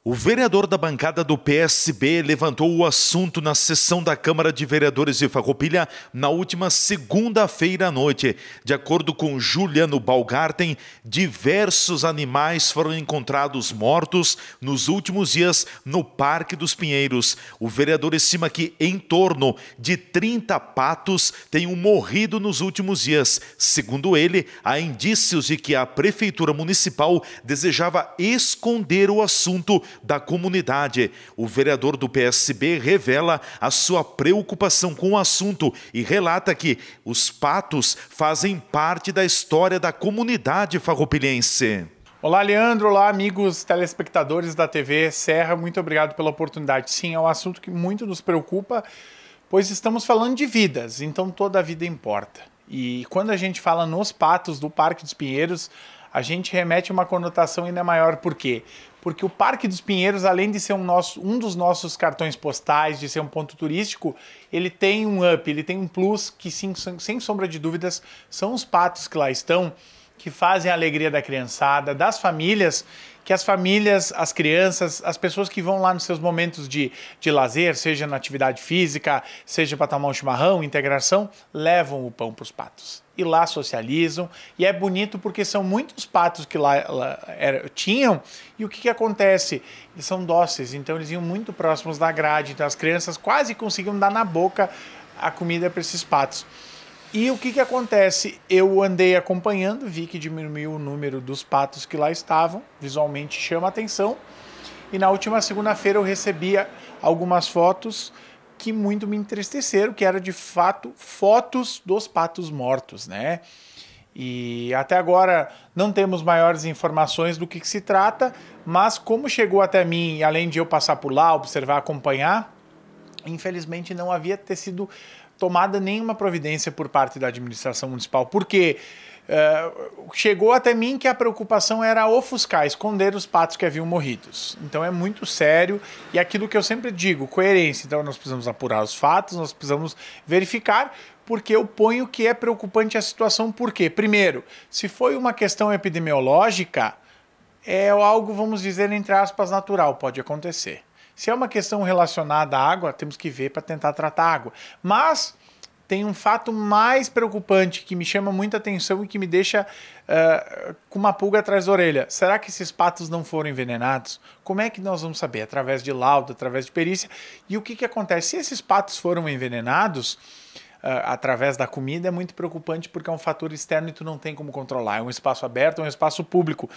O vereador da bancada do PSB levantou o assunto na sessão da Câmara de Vereadores de Farroupilha na última segunda-feira à noite. De acordo com Juliano Balgarten, diversos animais foram encontrados mortos nos últimos dias no Parque dos Pinheiros. O vereador estima que em torno de 30 patos tenham morrido nos últimos dias. Segundo ele, há indícios de que a Prefeitura Municipal desejava esconder o assunto da comunidade. O vereador do PSB revela a sua preocupação com o assunto e relata que os patos fazem parte da história da comunidade farroupilhense. Olá, Leandro. Olá, amigos telespectadores da TV Serra. Muito obrigado pela oportunidade. Sim, é um assunto que muito nos preocupa, pois estamos falando de vidas, então toda a vida importa. E quando a gente fala nos patos do Parque dos Pinheiros, a gente remete a uma conotação ainda maior. Por quê? Porque o Parque dos Pinheiros, além de ser um dos nossos cartões postais, de ser um ponto turístico, ele tem um up, ele tem um plus que, sim, sem sombra de dúvidas, são os patos que lá estão, que fazem a alegria da criançada, das famílias, que as famílias, as crianças, as pessoas que vão lá nos seus momentos de lazer, seja na atividade física, seja para tomar um chimarrão, integração, levam o pão para os patos. E lá socializam, e é bonito porque são muitos patos que lá tinham, e o que acontece? Eles são dóceis, então eles iam muito próximos da grade, então as crianças quase conseguiam dar na boca a comida para esses patos. E o que acontece? Eu andei acompanhando, vi que diminuiu o número dos patos que lá estavam, visualmente chama a atenção, e na última segunda-feira eu recebi algumas fotos que muito me entristeceram, que eram de fato fotos dos patos mortos, né? E até agora não temos maiores informações do que se trata, mas como chegou até mim, além de eu passar por lá, observar, acompanhar, infelizmente não havia sido tomada nenhuma providência por parte da administração municipal, porque chegou até mim que a preocupação era ofuscar, esconder os patos que haviam morridos. Então é muito sério, e aquilo que eu sempre digo, coerência. Então nós precisamos apurar os fatos, nós precisamos verificar, porque eu ponho que é preocupante a situação. Por quê? Primeiro, se foi uma questão epidemiológica, é algo, vamos dizer, entre aspas, natural, pode acontecer. Se é uma questão relacionada à água, temos que ver para tentar tratar a água. Mas tem um fato mais preocupante que me chama muita atenção e que me deixa com uma pulga atrás da orelha. Será que esses patos não foram envenenados? Como é que nós vamos saber? Através de laudo, através de perícia. E o que acontece? Se esses patos foram envenenados através da comida, é muito preocupante, porque é um fator externo e tu não tem como controlar. É um espaço aberto, é um espaço público.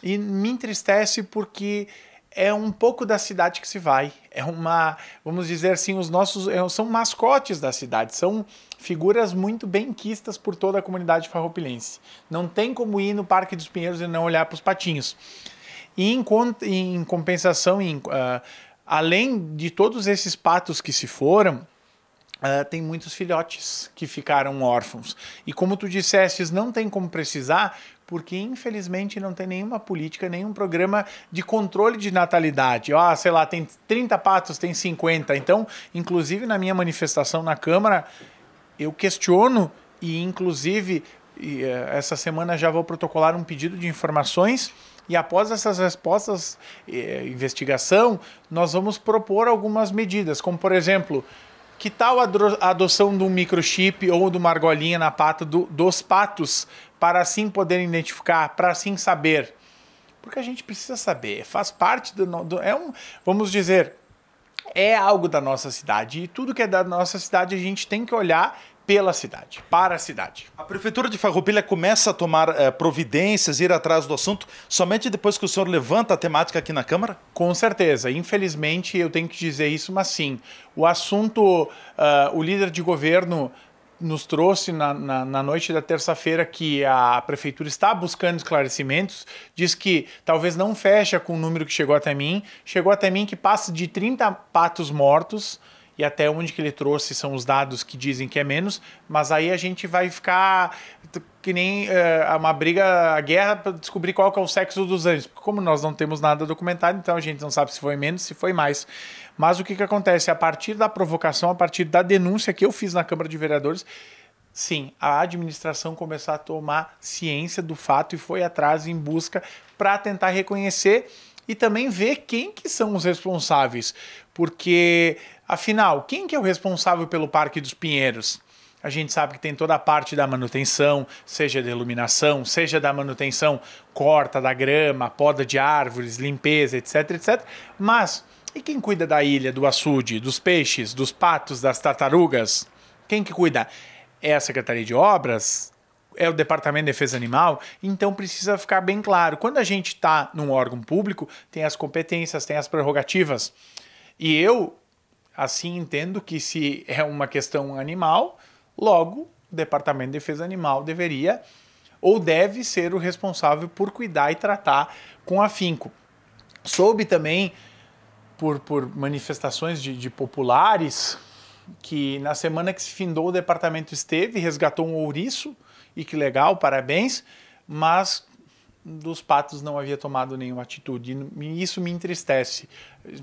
E me entristece porque é um pouco da cidade que se vai. É uma, vamos dizer assim, os nossos são mascotes da cidade, são figuras muito bem quistas por toda a comunidade farroupilhense. Não tem como ir no Parque dos Pinheiros e não olhar para os patinhos. E em compensação, além de todos esses patos que se foram, tem muitos filhotes que ficaram órfãos. E como tu dissestes, não tem como precisar, porque infelizmente não tem nenhuma política, nenhum programa de controle de natalidade. Sei lá, tem 30 patos, tem 50. Então, inclusive na minha manifestação na Câmara, eu questiono e inclusive essa semana já vou protocolar um pedido de informações, e após essas respostas, investigação, nós vamos propor algumas medidas, como por exemplo, que tal a adoção de um microchip ou de uma argolinha na pata dos patos, para assim poder identificar, para assim saber? Porque a gente precisa saber, faz parte vamos dizer, é algo da nossa cidade, e tudo que é da nossa cidade a gente tem que olhar pela cidade, para a cidade. A Prefeitura de Farroupilha começa a tomar providências, ir atrás do assunto, somente depois que o senhor levanta a temática aqui na Câmara? Com certeza. Infelizmente, eu tenho que dizer isso, mas sim. O assunto, o líder de governo nos trouxe na noite da terça-feira que a Prefeitura está buscando esclarecimentos, diz que talvez não fecha com o número que chegou até mim que passa de 30 patos mortos, e até onde que ele trouxe são os dados que dizem que é menos, mas aí a gente vai ficar que nem uma briga, a guerra, para descobrir qual que é o sexo dos anjos, porque como nós não temos nada documentado, então a gente não sabe se foi menos, se foi mais. Mas o que acontece? A partir da provocação, a partir da denúncia que eu fiz na Câmara de Vereadores, sim, a administração começou a tomar ciência do fato e foi atrás em busca para tentar reconhecer e também ver quem que são os responsáveis, porque, afinal, quem que é o responsável pelo Parque dos Pinheiros? A gente sabe que tem toda a parte da manutenção, seja da iluminação, seja da manutenção corta da grama, poda de árvores, limpeza, etc, etc. Mas, e quem cuida da ilha, do açude, dos peixes, dos patos, das tartarugas? Quem que cuida? É a Secretaria de Obras? É o Departamento de Defesa Animal? Então precisa ficar bem claro. Quando a gente está num órgão público, tem as competências, tem as prerrogativas. E eu, assim, entendo que se é uma questão animal, logo o Departamento de Defesa Animal deveria ou deve ser o responsável por cuidar e tratar com afinco. Soube também, por manifestações de populares, que na semana que se findou o departamento esteve, resgatou um ouriço, e que legal, parabéns, mas dos patos não havia tomado nenhuma atitude. E isso me entristece,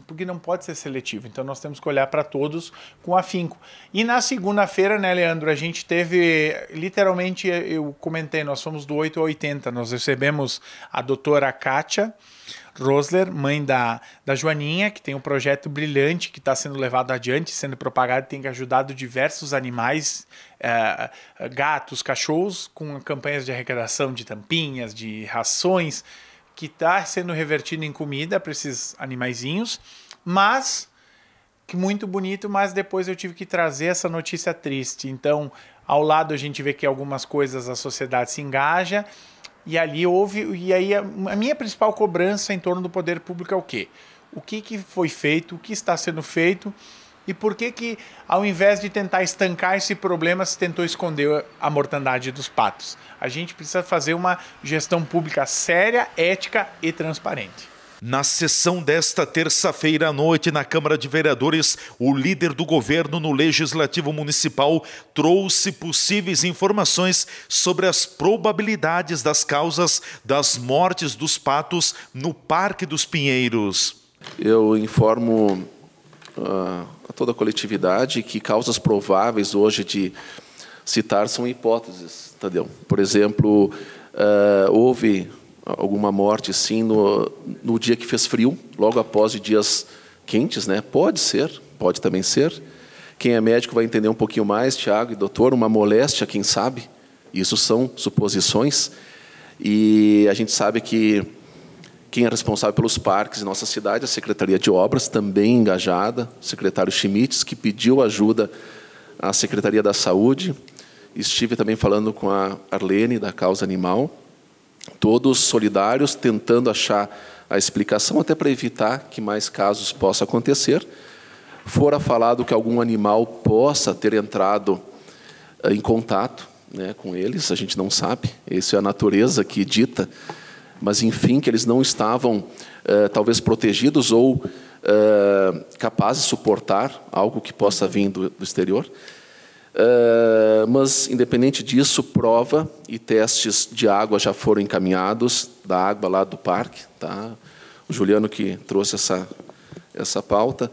porque não pode ser seletivo. Então nós temos que olhar para todos com afinco. E na segunda-feira, né, Leandro, a gente teve, literalmente, eu comentei, nós fomos do 8 ao 80, nós recebemos a doutora Kátia Rosler, mãe da Joaninha, que tem um projeto brilhante que está sendo levado adiante, sendo propagado, tem ajudado diversos animais, gatos, cachorros, com campanhas de arrecadação de tampinhas, de rações, que está sendo revertido em comida para esses animaizinhos, mas que muito bonito, mas depois eu tive que trazer essa notícia triste. Então, ao lado a gente vê que algumas coisas a sociedade se engaja, e ali houve, e aí a minha principal cobrança em torno do poder público é o quê? O que foi feito, o que está sendo feito, e por que ao invés de tentar estancar esse problema, se tentou esconder a mortandade dos patos? A gente precisa fazer uma gestão pública séria, ética e transparente. Na sessão desta terça-feira à noite na Câmara de Vereadores, o líder do governo no Legislativo Municipal trouxe possíveis informações sobre as probabilidades das causas das mortes dos patos no Parque dos Pinheiros. Eu informo a toda a coletividade que causas prováveis hoje de citar são hipóteses, Tadeu. Por exemplo, houve alguma morte, sim, no dia que fez frio, logo após dias quentes, né? Pode ser, pode também ser. Quem é médico vai entender um pouquinho mais, Tiago e doutor, uma moléstia, quem sabe? Isso são suposições. E a gente sabe que quem é responsável pelos parques em nossa cidade é a Secretaria de Obras, também engajada, o secretário Schmitz, que pediu ajuda à Secretaria da Saúde. Estive também falando com a Arlene, da Causa Animal, todos solidários, tentando achar a explicação, até para evitar que mais casos possam acontecer. Fora falado que algum animal possa ter entrado em contato, né, com eles, a gente não sabe, isso é a natureza que dita, mas, enfim, que eles não estavam, talvez, protegidos ou capazes de suportar algo que possa vir do exterior. Mas, independente disso, prova e testes de água já foram encaminhados, da água lá do parque. Tá? O Juliano que trouxe essa pauta.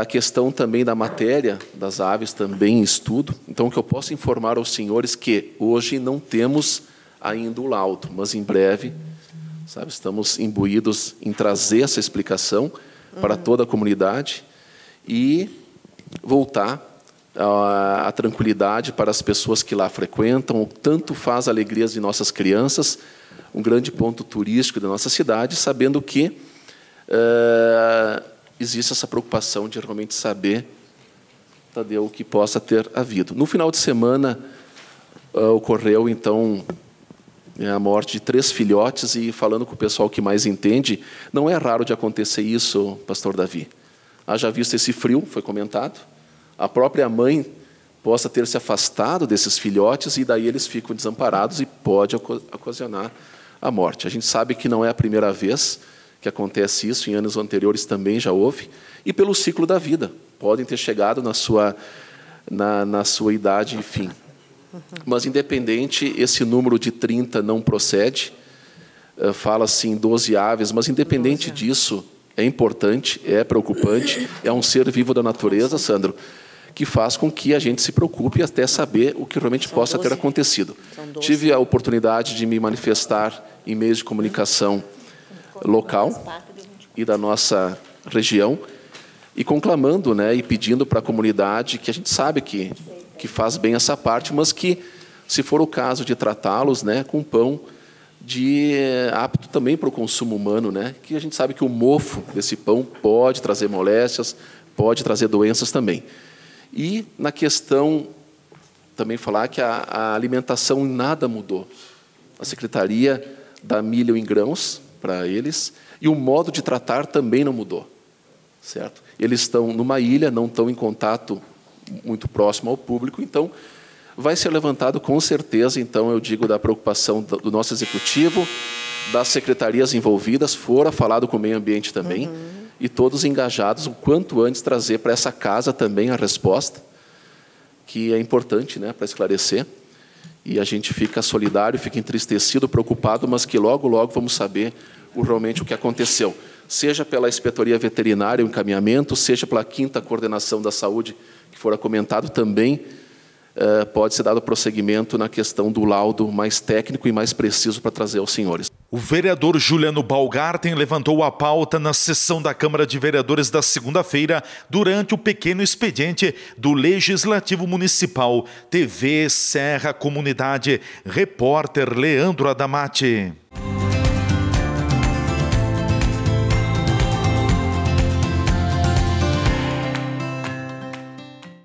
A questão também da matéria das aves também em estudo. Então, o que eu posso informar aos senhores que hoje não temos ainda o laudo, mas em breve, sabe, estamos imbuídos em trazer essa explicação para toda a comunidade e voltar a tranquilidade para as pessoas que lá frequentam, tanto faz alegrias de nossas crianças, um grande ponto turístico da nossa cidade, sabendo que existe essa preocupação de realmente saber, Tadeu, o que possa ter havido. No final de semana, ocorreu, então, a morte de 3 filhotes, e falando com o pessoal que mais entende, não é raro de acontecer isso, pastor Davi. Haja visto esse frio, foi comentado, a própria mãe possa ter se afastado desses filhotes e daí eles ficam desamparados e pode ocasionar a morte. A gente sabe que não é a primeira vez que acontece isso, em anos anteriores também já houve, e pelo ciclo da vida. Podem ter chegado na sua idade, enfim. Mas, independente, esse número de 30 não procede, fala-se em 12 aves, mas, independente disso, é importante, é preocupante, é um ser vivo da natureza, Sandro, que faz com que a gente se preocupe até saber o que realmente possa ter acontecido. Tive a oportunidade de me manifestar em meios de comunicação local e da nossa região, e conclamando, né, e pedindo para a comunidade, que a gente sabe que faz bem essa parte, mas que, se for o caso de tratá-los, né, com pão apto também para o consumo humano, né, que a gente sabe que o mofo desse pão pode trazer moléstias, pode trazer doenças também. E, na questão, também falar que a alimentação em nada mudou. A Secretaria dá milho em grãos para eles, e o modo de tratar também não mudou. Certo? Eles estão numa ilha, não estão em contato muito próximo ao público, então vai ser levantado com certeza, então eu digo, da preocupação do nosso executivo, das secretarias envolvidas, fora falado com o meio ambiente também, e todos engajados, o quanto antes trazer para essa casa também a resposta, que é importante, né, para esclarecer, e a gente fica solidário, fica entristecido, preocupado, mas que logo, logo vamos saber realmente o que aconteceu. Seja pela inspetoria veterinária, o encaminhamento, seja pela 5ª coordenação da saúde, que fora comentado também, pode ser dado prosseguimento na questão do laudo mais técnico e mais preciso para trazer aos senhores. O vereador Juliano Balgarten levantou a pauta na sessão da Câmara de Vereadores da segunda-feira, durante o pequeno expediente do Legislativo Municipal. TV Serra Comunidade, repórter Leandro Adamati.